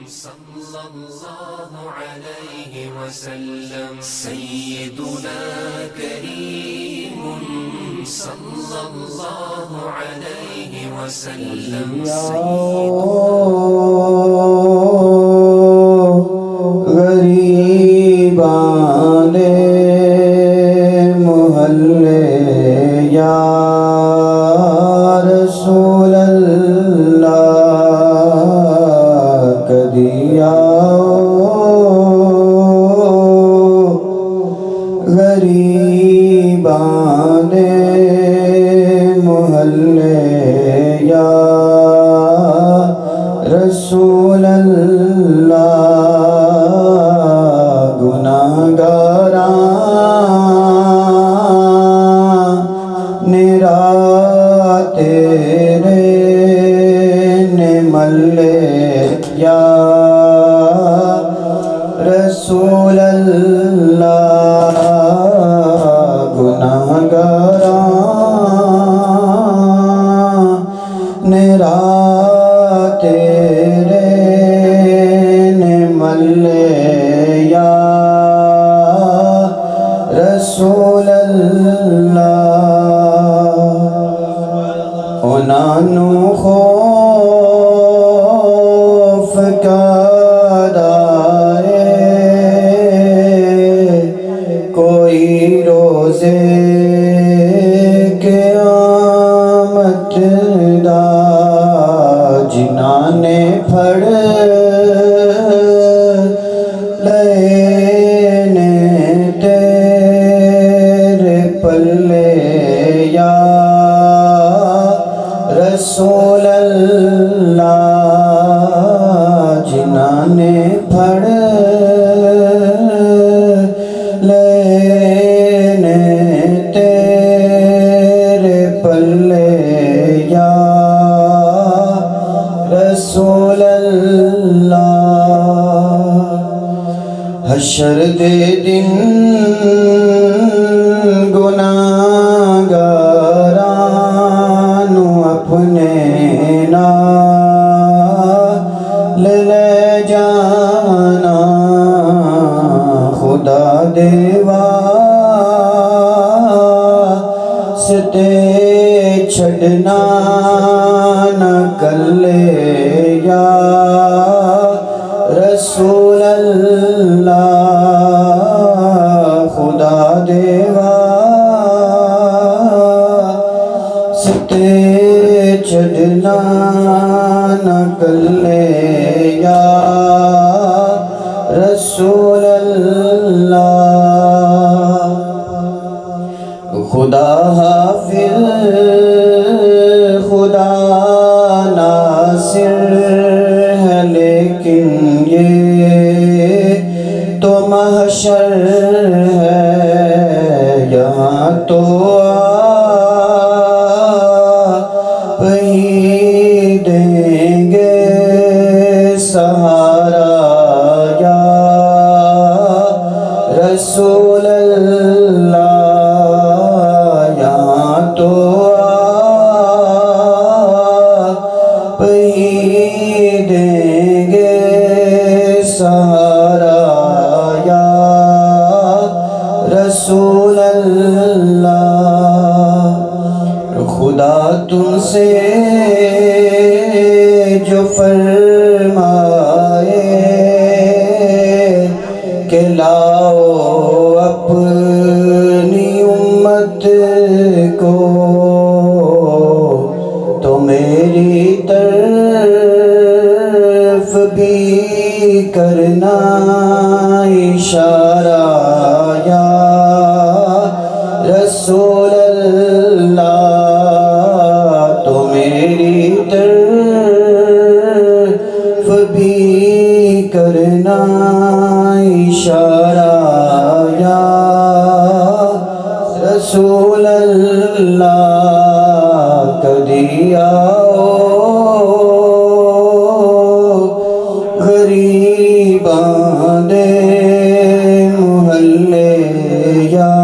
صلى الله عليه وسلم سيدنا كريم صلى الله عليه وسلم غریبان محلے یا رسول اللہ کدی آؤ غریبان محلے یا رسول اللہ گناہگاراں نرا تیرے ملے یا رسول اللہ گناہگاراں نرا تیرے ملے یا رسول اللہ انانو خوف کا دائے کوئی روزے قیامت دا جنہاں نے پھڑ لینے تیرے پلے یا رسول اللہ جنہاں نے پھڑ لینے تیرے پلے یا رسول اللہ حشر دے دن گناہگارانو اپنے نال لے جانا خدا دے واسطے چھڑنا نہ کلے یا رسول اللہ خدا دے واسطے چھڑنا نہ کلے یا رسول اللہ خدا حافظ خدا ناصر ہے لیکن یہ تو محشر ہے یہاں تو آپ ہی دیں گے سہارا یا رسول اللہ یہاں تو آپ ہی دیں گے سہارا یا رسول اللہ خدا تم سے جو فرمائے کہ لاؤ اپنی امت کو تو میری طرف بھی کرنا اشارہ یا رسول اللہ تو میری طرف بھی کرنا اشارہ یا رسول اللہ کدی آؤ غریبان دے محلے یا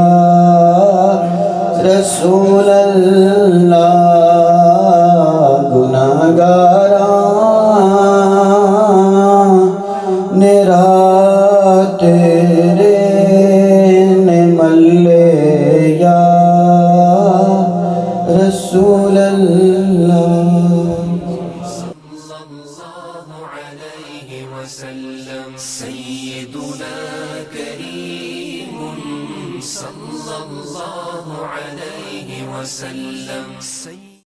رسول اللہ گناہگاراں تیرے نے ملے یا رسول اللہ سيدنا كريم صلى الله عليه وسلم